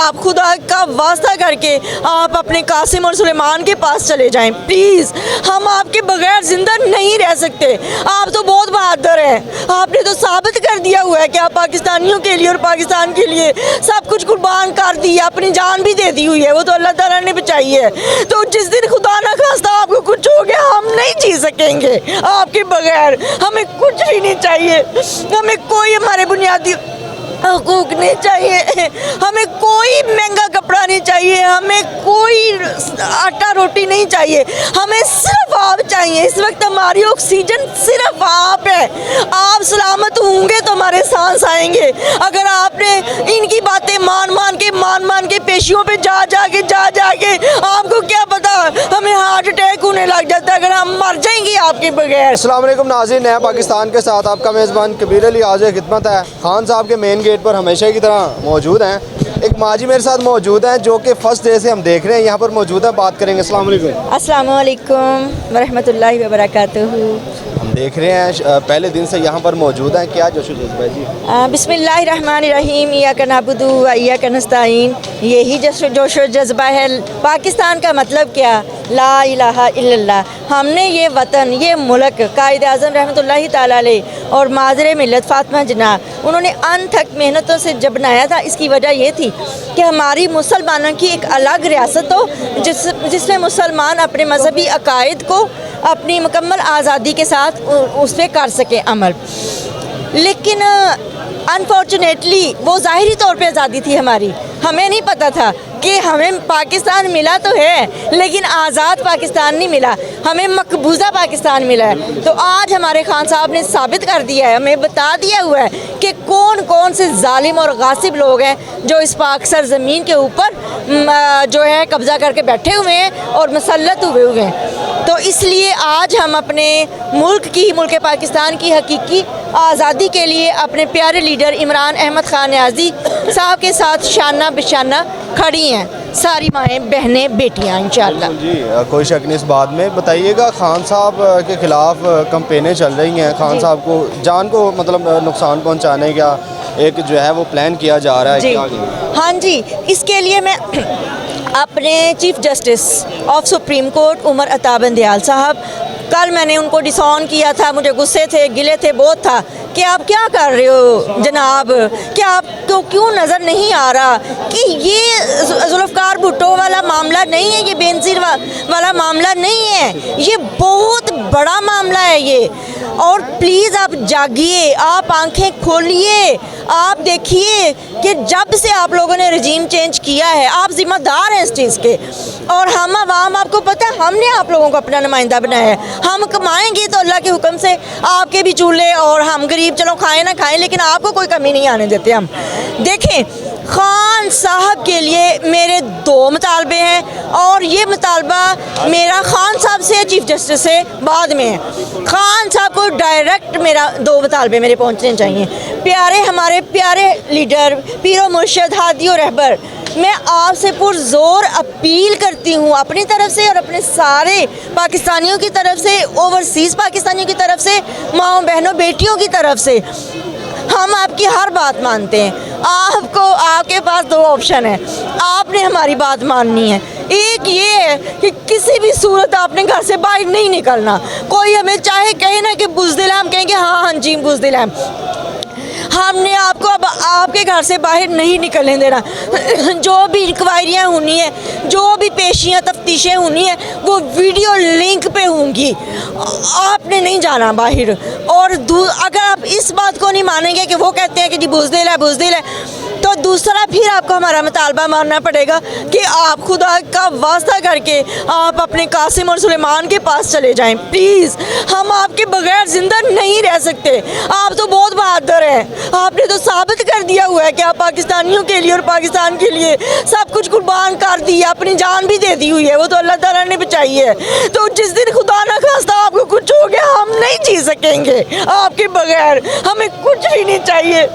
आप खुदा का वास्ता करके आप अपने कासिम और सुलेमान के पास चले जाएं प्लीज़। हम आपके बगैर ज़िंदा नहीं रह सकते। आप तो बहुत बहादुर हैं, आपने तो साबित कर दिया हुआ है कि आप पाकिस्तानियों के लिए और पाकिस्तान के लिए सब कुछ कुर्बान कर दिया, अपनी जान भी दे दी हुई है, वो तो अल्लाह ताला ने बचाई है। तो जिस दिन खुदा ना खास्ता आपको कुछ हो गया, हम नहीं जी सकेंगे आपके बगैर। हमें कुछ भी नहीं चाहिए, हमें कोई हमारे बुनियादी हकूक नहीं चाहिए, हमें कोई महंगा कपड़ा नहीं चाहिए, हमें कोई आटा रोटी नहीं चाहिए, हमें सिर्फ आप चाहिए। इस वक्त हमारी ऑक्सीजन सिर्फ आप है। आप सलामत होंगे तो हमारे सांस आएंगे। अगर आपने इनकी बातें मान के पेशियों पे जा के आपको क्या पता हमें हार्ट अटैक होने लग जाता है अगर हम मर जाएंगे आपके बगैर। अस्सलाम वालेकुम नाज़रीन, नया पाकिस्तान के साथ आपका मेज़बान कबीर अली हाज़िर खिदमत है। खान साहब के मेन गेट पर हमेशा की तरह मौजूद हैं। एक माजी मेरे साथ मौजूद हैं जो कि फ़र्स्ट डे से हम देख रहे हैं यहाँ पर मौजूद है, बात करेंगे। अस्सलाम वालेकुम। अस्सलाम वालेकुम वरहमतुल्लाहि वबरकातुहू। हम देख रहे हैं पहले दिन से यहाँ पर मौजूद हैं, क्या जोश जज्बा है जी? बिस्मिल्लाहिर्रहमानिर्रहीम, इय्याका नअबुदु व इय्याका नस्तईन। यही जोश जज्बा है। पाकिस्तान का मतलब क्या? ला इलाहा इल्लल्लाह। हमने ये वतन, ये मुल्क कायद आज़म रहमतुल्लाहि ताला अलैह और माज़रे मिल्लत फ़ातिमा जना, उन्होंने अनथक मेहनतों से जब बनाया था। इसकी वजह ये थी कि हमारी मुसलमानों की एक अलग रियासत हो जिसमें मुसलमान अपने मजहबी अकायद को अपनी मुकम्मल आज़ादी के साथ उस पर कर सके अमल। लेकिन अनफॉर्चुनेटली वो ज़ाहिरी तौर पे आज़ादी थी हमारी, हमें नहीं पता था कि हमें पाकिस्तान मिला तो है लेकिन आज़ाद पाकिस्तान नहीं मिला, हमें मकबूजा पाकिस्तान मिला है। तो आज हमारे खान साहब ने साबित कर दिया है, हमें बता दिया हुआ है कि कौन कौन से जालिम और गासिब लोग हैं जो इस पाक सरज़मीन के ऊपर जो है कब्ज़ा करके बैठे हुए हैं और मुसल्लत हुए हैं। तो इसलिए आज हम अपने मुल्क पाकिस्तान की हकीकी आज़ादी के लिए अपने प्यारे लीडर इमरान अहमद ख़ान न्याज़ी साहब के साथ शाना बिशाना खड़ी हैं, सारी माएँ बहनें बेटियाँ इंशाअल्लाह जी। कोई शक नहीं इस बात में। बताइएगा, खान साहब के ख़िलाफ़ कैंपेनें चल रही हैं, खान साहब को जान को मतलब नुकसान पहुँचाने का एक जो है वो प्लान किया जा रहा है जी। हाँ जी, इसके लिए मैं अपने chief justice of supreme court Umar Ata Bandial साहब, कल मैंने उनको डिसऑन किया था, मुझे गुस्से थे, गिले थे, बहुत था कि आप क्या कर रहे हो जनाब, क्या आपको क्यों नज़र नहीं आ रहा कि ये जुल्फ़कार भुट्टो वाला मामला नहीं है, ये बेनज़ीर वाला मामला नहीं है, ये बहुत बड़ा मामला है ये। और प्लीज़ आप जागिए, आप आंखें खोलिए, आप देखिए कि जब से आप लोगों ने रजीम चेंज किया है आप ज़िम्मेदार हैं इस चीज़ के। और हम आवाम, आपको पता है हमने आप लोगों को अपना नुमाइंदा बनाया है। हम कमाएंगे तो अल्लाह के हुक्म से आपके भी चूल्हे, और हम गरीब चलो खाएं ना खाएं लेकिन आपको कोई कमी नहीं आने देते हम। देखें, खान साहब के लिए मेरे 2 मुतालबे हैं और ये मुतालबा मेरा खान साहब से चीफ जस्टिस से बाद में है। खान साहब को डायरेक्ट मेरा 2 मुतालबे मेरे पहुंचने चाहिए। प्यारे हमारे प्यारे लीडर पीरो मुर्शद हादी और रहबर, मैं आपसे पुरज़ोर अपील करती हूँ अपनी तरफ से और अपने सारे पाकिस्तानियों की तरफ से, ओवरसीज़ पाकिस्तानियों की तरफ से, माँओं बहनों बेटियों की तरफ से, हम आपकी हर बात मानते हैं। आपके पास 2 ऑप्शन है, आपने हमारी बात माननी है। एक ये है कि किसी भी सूरत आपने घर से बाहर नहीं निकलना। कोई हमें चाहे कहे ना कि बुज़दिल है, हम कहेंगे हाँ जी बुज़दिल है। हमने आपको अब आपके घर से बाहर नहीं निकलने देना। जो भी इंक्वायरियाँ होनी है, जो भी पेशियाँ तफ्तीशें होनी है, वो वीडियो लिंक पे होंगी, आपने नहीं जाना बाहर। और अगर आप इस बात को नहीं मानेंगे कि वो कहते हैं कि जी बुज़दिल है, तो दूसरा फिर आपको हमारा मुतालबा मानना पड़ेगा कि आप खुदा का वास्ता करके आप अपने कासिम और सुलेमान के पास चले जाएं प्लीज़। हम आपके बगैर ज़िंदा नहीं रह सकते। आप तो बहुत बहादुर हैं, आपने तो साबित कर दिया हुआ है कि आप पाकिस्तानियों के लिए और पाकिस्तान के लिए सब कुछ कुर्बान कर दिया, अपनी जान भी दे दी हुई है, वो तो अल्लाह ताला ने बचाई है। तो जिस दिन खुदा ना खास्ता आपको कुछ हो गया, हम नहीं जी सकेंगे आपके बगैर। हमें कुछ भी नहीं चाहिए,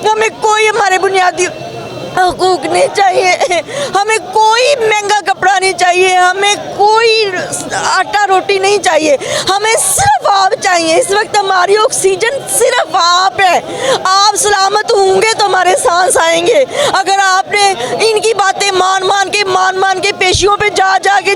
हमें कोई हमारे बुनियादी हकूक नहीं चाहिए, हमें कोई महंगा कपड़ा नहीं चाहिए, हमें कोई आटा रोटी नहीं चाहिए, हमें सिर्फ आप चाहिए। इस वक्त हमारी ऑक्सीजन सिर्फ आप है। आप सलामत होंगे तो हमारे सांस आएंगे। अगर आपने इनकी बात मान मान के पेशियों पे जा जाके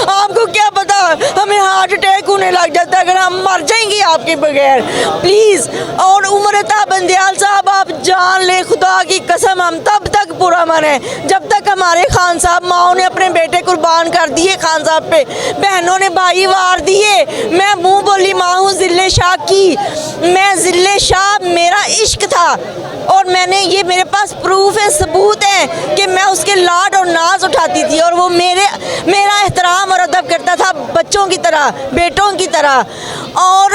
आपको क्या पता हमें हार्ट अटैक होने लग जाता है अगर हम मर जाएंगे आपके बगैर। प्लीज़। और उमर अता बंदयाल साहब आप जान ले, खुदा की कसम हम तब तक पूरा मरे जब तक हमारे खान साहब, माओ ने अपने बेटे कुर्बान कर दिए खान साहब पे, बहनों ने भाई वार दिए। मैं मुंह बोली माँ हूँ ज़िले शाह की, मैं ज़िले शाह मेरा इश्क था और मैंने ये मेरे पास प्रूफ है, सबूत है कि मैं उसके लाड और नाज उठाती थी और वो मेरा एहतराम और अदब करता था बच्चों की तरह, बेटों की तरह। और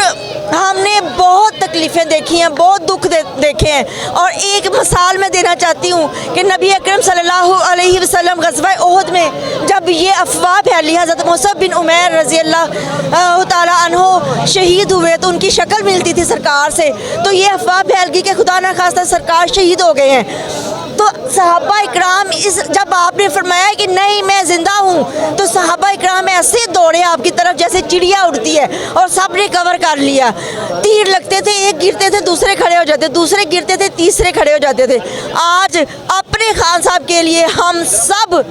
हमने बहुत तकलीफ़ें देखी हैं, बहुत दुख देखे हैं। और एक मिसाल मैं देना चाहती हूँ कि नबी अकरम सल्लल्लाहु अलैहि वसल्लम ग़ज़वा उहद में जब ये अफवाह फैली, हज़रत मुसअब बिन उमैर रज़ी अल्लाह ताला अन्हो शहीद हुए तो उनकी शक्ल मिलती थी सरकार से, तो ये अफवाह फैल गई कि खुदा न खास्ता सरकार शहीद हो गए हैं। तो सहाबा इकराम जब आपने फरमाया कि नहीं मैं ज़िंदा हूँ, तो सहाबा इकराम ऐसे दौड़े आपकी तरफ जैसे चिड़िया उड़ती है और सब ने कवर कर लिया। तीर लगते थे, एक गिरते थे दूसरे खड़े हो जाते, दूसरे गिरते थे तीसरे खड़े हो जाते थे। आज अपने खान साहब के लिए हम सब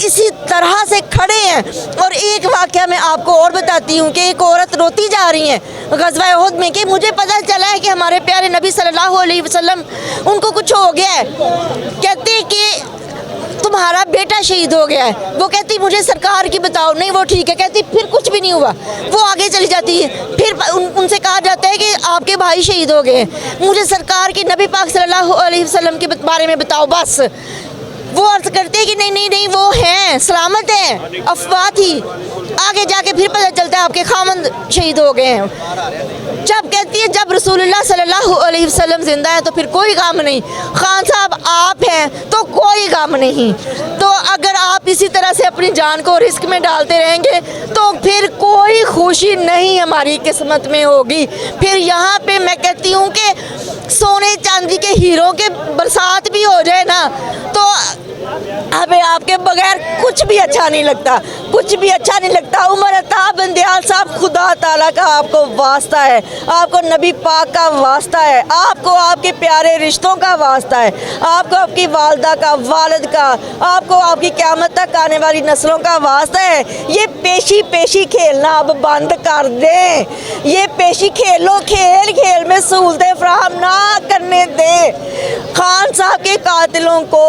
इसी तरह से खड़े हैं। और एक वाक़या मैं आपको और बताती हूँ कि एक औरत रोती जा रही है ग़ज़वा उहद में कि मुझे पता चला है कि हमारे प्यारे नबी सल्लल्लाहु अलैहि वसल्लम उनको कुछ हो गया है, कहते कि तुम्हारा बेटा शहीद हो गया है। वो कहती मुझे सरकार की बताओ, नहीं वो ठीक है, कहती फिर कुछ भी नहीं हुआ। वो आगे चली जाती है, फिर उनसे कहा जाता है कि आपके भाई शहीद हो गए हैं, मुझे सरकार की नबी पाक सल्लल्लाहु अलैहि वसल्लम के बारे में बताओ बस। वो अर्थ करते हैं कि नहीं वो हैं, सलामत हैं, अफवाह थी। आगे जाके फिर पता चलता है आपके खामंद शहीद हो गए हैं। जब कहती है जब रसूलुल्लाह सल्लल्लाहु अलैहि वसल्लम जिंदा है तो फिर कोई गम नहीं, खान साहब आप हैं तो कोई गम नहीं। तो अगर आप इसी तरह से अपनी जान को रिस्क में डालते रहेंगे तो फिर कोई खुशी नहीं हमारी किस्मत में होगी। फिर यहाँ पे मैं कहती हूँ कि सोने चांदी के हीरों के बरसात भी हो जाए ना तो हमें आपके बगैर कुछ भी अच्छा नहीं लगता, कुछ भी अच्छा नहीं लगता। उमर अता बंदयाल साहब, खुदा ताला का आपको वास्ता है, आपको नबी पाक का वास्ता है, आपको आपके प्यारे रिश्तों का वास्ता है, आपको आपकी वालदा का, वालिद का, आपको आपकी क़यामत तक आने वाली नस्लों का वास्ता है। ये पेशी खेलना अब बंद कर दें, ये पेशी खेलो, खेल में सहूलतें फराहम ना करने दें। खान साहब के कातिलों को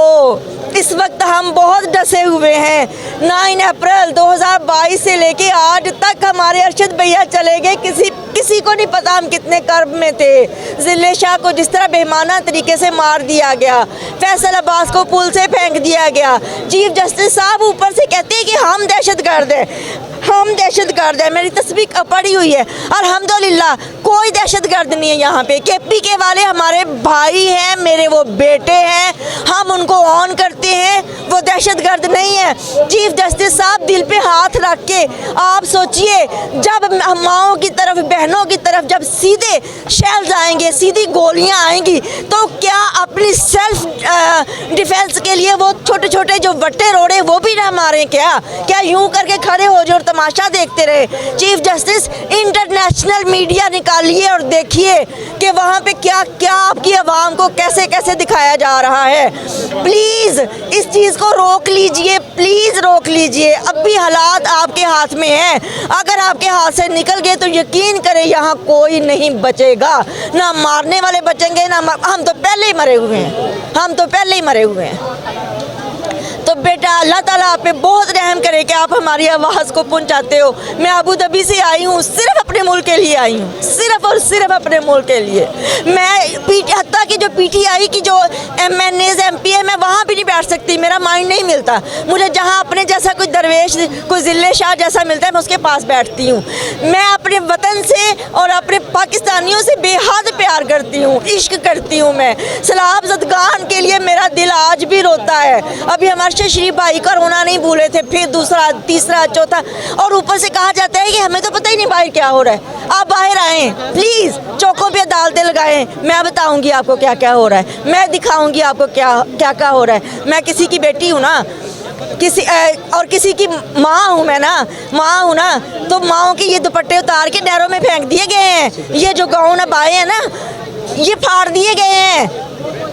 इस वक्त हम बहुत डसे हुए हैं। 9 अप्रैल 2022 से लेके आज तक हमारे अरशद भैया चले गए, किसी को नहीं पता हम कितने कर्ब में थे। ज़िले शाह को जिस तरह बेईमाना तरीके से मार दिया गया, फैसल अब्बास को पुल से फेंक दिया गया, चीफ जस्टिस साहब ऊपर से कहते हैं कि हम दहशतगर्द हैं, हम दहशतगर्द हैं। मेरी तस्वीर पड़ी हुई है, अल्हम्दुलिल्लाह कोई दहशतगर्द नहीं है यहाँ पे। KPK वाले हमारे भाई हैं, मेरे वो बेटे हैं, हम उनको ऑन करते हैं, वो दहशतगर्द नहीं है। चीफ जस्टिस साहब दिल पे हाथ रख के आप सोचिए, जब माओं की तरफ, बहनों की तरफ जब सीधे शेल्स आएंगे, सीधी गोलियां आएंगी, तो क्या अपनी सेल्फ डिफेंस के लिए वो छोटे छोटे जो वट्टे रोड़े वो भी ना मारें? क्या यूं करके खड़े हो जाओ और तमाशा देखते रहे? चीफ जस्टिस, इंटरनेशनल मीडिया निकालिए और देखिए कि वहाँ पे क्या क्या आपकी आवाम को कैसे कैसे दिखाया जा रहा है। प्लीज़ इस चीज़ को रोक लीजिए, प्लीज़ रोक लीजिए। अब भी हालात आपके हाथ में हैं, अगर आपके हाथ से निकल गए तो यकीन करें यहाँ कोई नहीं बचेगा, ना मारने वाले बचेंगे ना हम तो पहले ही मरे हुए हैं, हम तो पहले ही मरे हुए हैं। तो बेटा अल्लाह ताला आप पे बहुत रहम करे कि आप हमारी आवाज़ को पहुंचाते हो। मैं अबू धाबी से आई हूँ, सिर्फ अपने मुल्क के लिए आई हूँ, सिर्फ और सिर्फ अपने मुल्क के लिए। मैं हत्ता कि जो PTI की जो MNAs MP है, मैं वहाँ भी नहीं बैठ सकती, मेरा माइंड नहीं मिलता। मुझे जहाँ अपने जैसा कोई दरवेश, कोई ज़िले शाह जैसा मिलता है, मैं उसके पास बैठती हूँ। मैं अपने वतन से और अपने पाकिस्तानियों से बेहद प्यार करती हूँ, इश्क करती हूँ। मैं सलाब ज़दगान के लिए मेरा दिल आज भी रोता है। अभी हमारे शरीफ भाई का रोना नहीं भूले थे, फिर दूसरा, तीसरा, चौथा, और ऊपर से कहा जाता है कि हमें तो पता ही नहीं बाहर क्या हो रहा है। आप बाहर आएँ प्लीज़, चौकों पे अदालतें लगाएं, मैं बताऊंगी आपको क्या क्या हो रहा है, मैं दिखाऊंगी आपको क्या क्या हो रहा है। मैं किसी की बेटी हूँ ना, किसी की माँ हूँ मैं ना, माँ हूँ ना, तो माँओं के ये दुपट्टे उतार के नहरों में फेंक दिए गए हैं। ये जो गाउन अब आए हैं ना, ये फाड़ दिए गए हैं।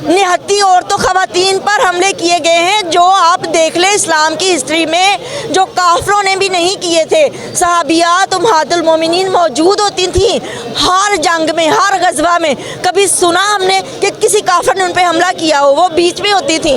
निहत्ती औरतों, खवातीन पर हमले किए गए हैं जो आप देख लें इस्लाम की हिस्ट्री में जो काफरों ने भी नहीं किए थे, सहाबियात उम्महातुल मोमिनीन मौजूद होती थी हर जंग में, हर गजवा में। कभी सुना हमने कि किसी काफिर ने उन पर हमला किया हो, वो बीच में होती थी।